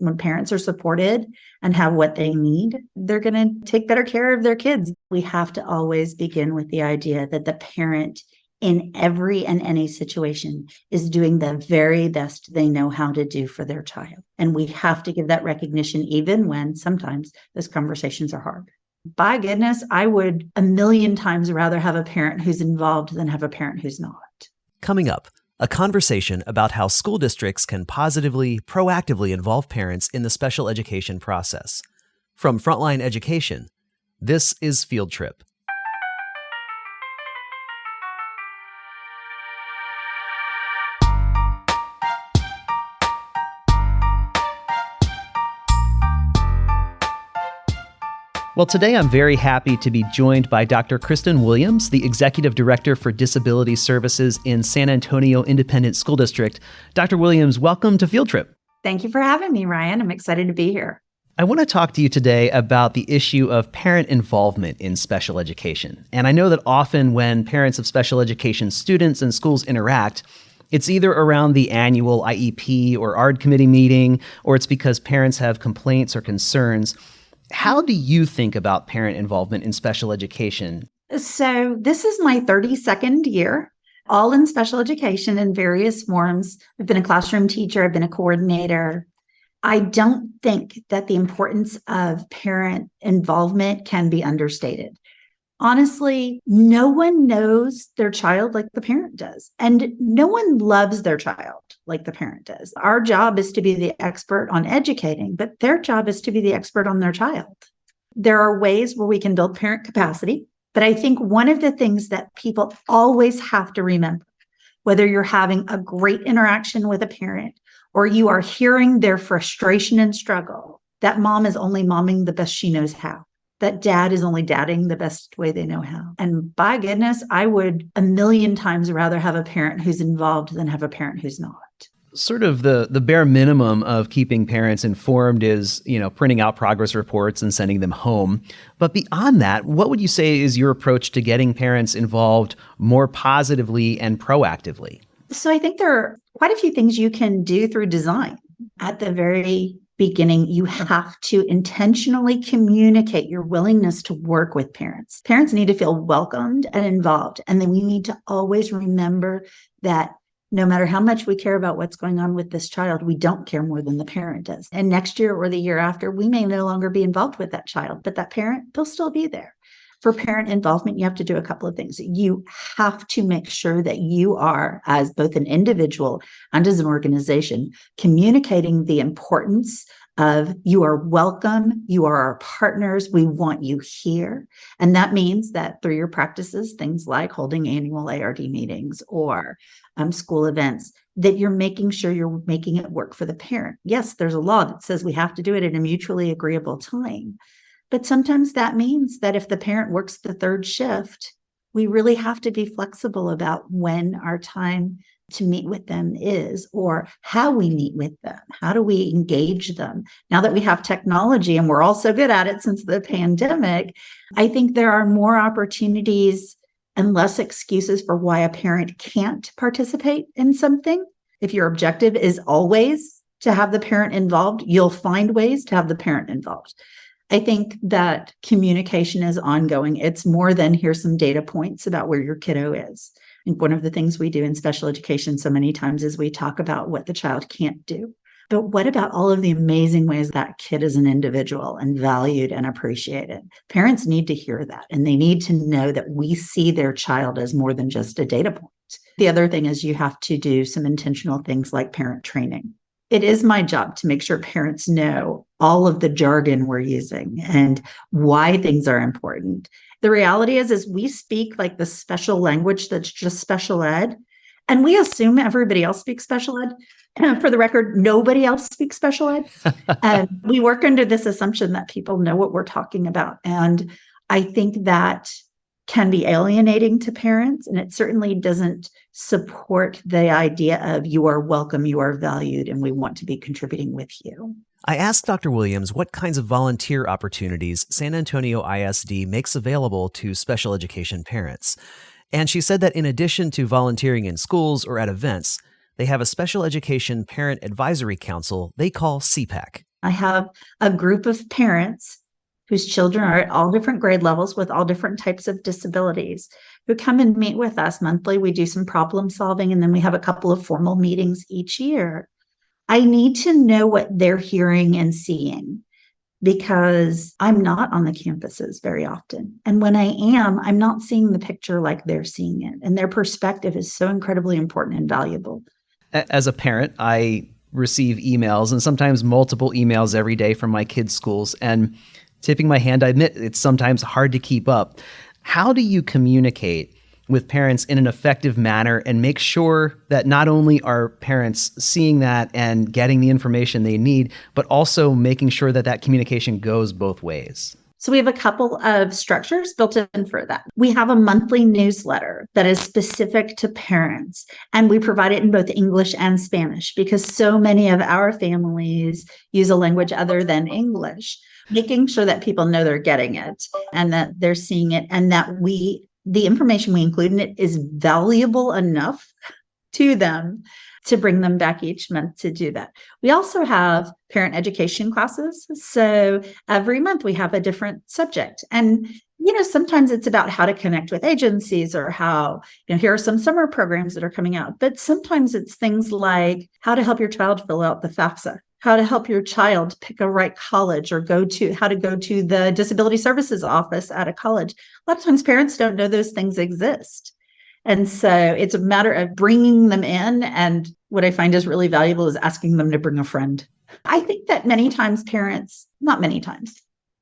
When parents are supported and have what they need, they're going to take better care of their kids. We have to always begin with the idea that the parent in every and any situation is doing the very best they know how to do for their child. And we have to give that recognition even when sometimes those conversations are hard. By goodness, I would 1,000,000 times rather have a parent who's involved than have a parent who's not. Coming up, a conversation about how school districts can positively, proactively involve parents in the special education process. From Frontline Education, this is Field Trip. Well, today I'm very happy to be joined by Dr. Kristen Williams, the Executive Director for Disability Services in San Antonio Independent School District. Dr. Williams, welcome to Field Trip. Thank you for having me, Ryan. I'm excited to be here. I want to talk to you today about the issue of parent involvement in special education. And I know that often when parents of special education students and schools interact, it's either around the annual IEP or ARD committee meeting, or it's because parents have complaints or concerns. How do you think about parent involvement in special education? So this is my 32nd year, all in special education in various forms. I've been a classroom teacher. I've been a coordinator. I don't think that the importance of parent involvement can be understated. Honestly, no one knows their child like the parent does, and no one loves their child like the parent does. Our job is to be the expert on educating, but their job is to be the expert on their child. There are ways where we can build parent capacity, but I think one of the things that people always have to remember, whether you're having a great interaction with a parent or you are hearing their frustration and struggle, that mom is only momming the best she knows how. That dad is only dadding the best way they know how. And by goodness, I would 1,000,000 times rather have a parent who's involved than have a parent who's not. Sort of the bare minimum of keeping parents informed is, printing out progress reports and sending them home. But beyond that, what would you say is your approach to getting parents involved more positively and proactively? So I think there are quite a few things you can do through design. At the very beginning, you have to intentionally communicate your willingness to work with parents. Parents need to feel welcomed and involved. And then we need to always remember that no matter how much we care about what's going on with this child, we don't care more than the parent does. And next year or the year after, we may no longer be involved with that child, but that parent, they'll still be there. For parent involvement, you have to do a couple of things. You have to make sure that you are, as both an individual and as an organization, communicating the importance of you are welcome, you are our partners, we want you here. And that means that through your practices, things like holding annual ARD meetings or school events, that you're making sure you're making it work for the parent. Yes, there's a law that says we have to do it at a mutually agreeable time. But sometimes that means that if the parent works the third shift, we really have to be flexible about when our time to meet with them is, or how we meet with them. How do we engage them? Now that we have technology and we're all so good at it since the pandemic, I think there are more opportunities and less excuses for why a parent can't participate in something. If your objective is always to have the parent involved, you'll find ways to have the parent involved. I think that communication is ongoing. It's more than here's some data points about where your kiddo is. I think one of the things we do in special education so many times is we talk about what the child can't do. But what about all of the amazing ways that kid is an individual and valued and appreciated? Parents need to hear that, and they need to know that we see their child as more than just a data point. The other thing is you have to do some intentional things like parent training. It is my job to make sure parents know all of the jargon we're using and why things are important. The reality is we speak like the special language that's just special ed, and we assume everybody else speaks special ed. And for the record, nobody else speaks special ed. And we work under this assumption that people know what we're talking about. And I think that can be alienating to parents, and it certainly doesn't support the idea of you are welcome, you are valued, and we want to be contributing with you. I asked Dr. Williams what kinds of volunteer opportunities San Antonio ISD makes available to special education parents. And she said that in addition to volunteering in schools or at events, they have a special education parent advisory council they call SEPAC. I have a group of parents whose children are at all different grade levels with all different types of disabilities who come and meet with us monthly. We do some problem solving, and then we have a couple of formal meetings each year. I need to know what they're hearing and seeing because I'm not on the campuses very often. And when I am, I'm not seeing the picture like they're seeing it. And their perspective is so incredibly important and valuable. As a parent, I receive emails and sometimes multiple emails every day from my kids' schools. And tipping my hand, I admit it's sometimes hard to keep up. How do you communicate with parents in an effective manner and make sure that not only are parents seeing that and getting the information they need, but also making sure that that communication goes both ways? So we have a couple of structures built in for that. We have a monthly newsletter that is specific to parents, and we provide it in both English and Spanish because so many of our families use a language other than English, making sure that people know they're getting it and that they're seeing it and that the information we include in it is valuable enough to them to bring them back each month to do that. We also have parent education classes. So every month we have a different subject. And, sometimes it's about how to connect with agencies or how, here are some summer programs that are coming out. But sometimes it's things like how to help your child fill out the FAFSA, how to help your child pick a right college or how to go to the disability services office at a college. A lot of times parents don't know those things exist. And so it's a matter of bringing them in. And what I find is really valuable is asking them to bring a friend. I think that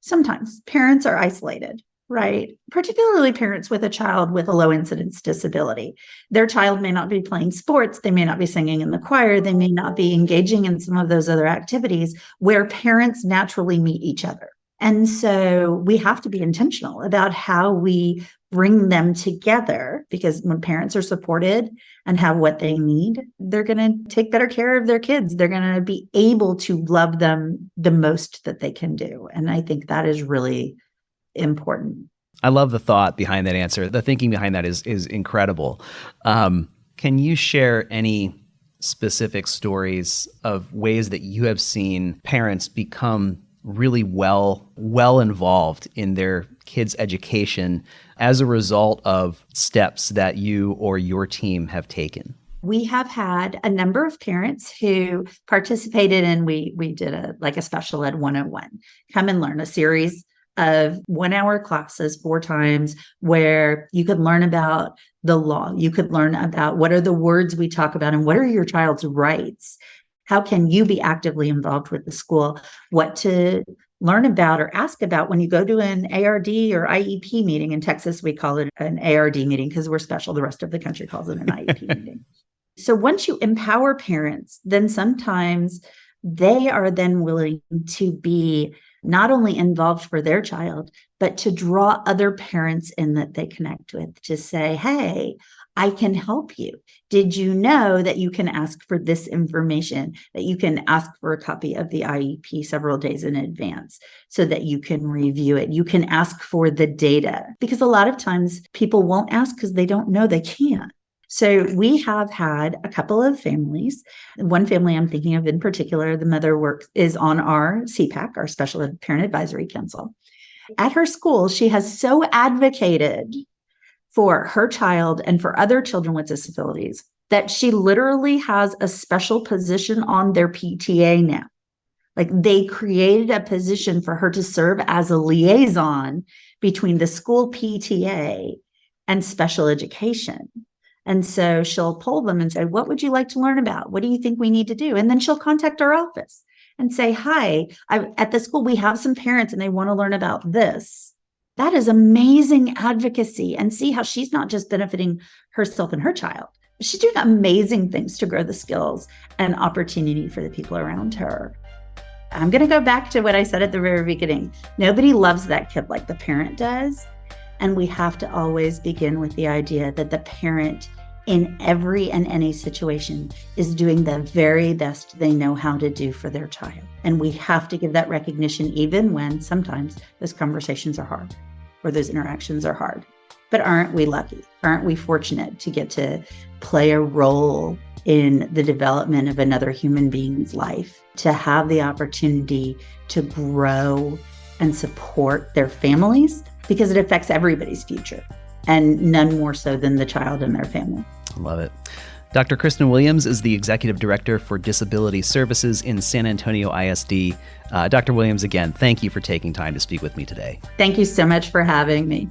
sometimes parents are isolated, right? Particularly parents with a child with a low incidence disability. Their child may not be playing sports. They may not be singing in the choir. They may not be engaging in some of those other activities where parents naturally meet each other. And so we have to be intentional about how we bring them together, because when parents are supported and have what they need, they're going to take better care of their kids. They're going to be able to love them the most that they can do. And I think that is really important. I love the thought behind that answer. The thinking behind that is incredible. Can you share any specific stories of ways that you have seen parents become really well involved in their kids' education as a result of steps that you or your team have taken? We have had a number of parents who participated in, we did a special ed 101, come and learn a series of 1-hour classes 4 times where you could learn about the law. You could learn about what are the words we talk about and what are your child's rights. How can you be actively involved with the school? What to learn about or ask about when you go to an ARD or IEP meeting. In Texas, we call it an ARD meeting because we're special. The rest of the country calls it an IEP meeting. So once you empower parents, then sometimes they are then willing to be not only involved for their child, but to draw other parents in that they connect with to say, hey, I can help you. Did you know that you can ask for this information, that you can ask for a copy of the IEP several days in advance so that you can review it? You can ask for the data because a lot of times people won't ask because they don't know they can. So we have had a couple of families. One family I'm thinking of in particular, the mother is on our SEPAC, our Special Ed Parent Advisory Council. At her school, she has so advocated for her child and for other children with disabilities that she literally has a special position on their PTA now. Like they created a position for her to serve as a liaison between the school PTA and special education. And so she'll poll them and say, what would you like to learn about? What do you think we need to do? And then she'll contact our office and say, hi, at the school, we have some parents and they want to learn about this. That is amazing advocacy, and see how she's not just benefiting herself and her child. She's doing amazing things to grow the skills and opportunity for the people around her. I'm going to go back to what I said at the very beginning. Nobody loves that kid like the parent does. And we have to always begin with the idea that the parent in every and any situation is doing the very best they know how to do for their child. And we have to give that recognition even when sometimes those conversations are hard or those interactions are hard. But aren't we lucky? Aren't we fortunate to get to play a role in the development of another human being's life, to have the opportunity to grow and support their families, because it affects everybody's future, and none more so than the child and their family. I love it. Dr. Kristen Williams is the Executive Director for Disability Services in San Antonio ISD. Dr. Williams, again, thank you for taking time to speak with me today. Thank you so much for having me.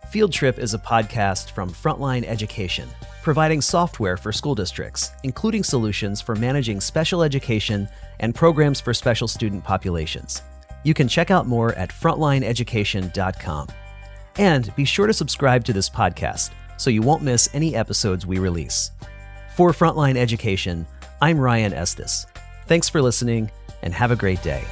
Field Trip is a podcast from Frontline Education, providing software for school districts, including solutions for managing special education and programs for special student populations. You can check out more at frontlineeducation.com. And be sure to subscribe to this podcast so you won't miss any episodes we release. For Frontline Education, I'm Ryan Estes. Thanks for listening, and have a great day.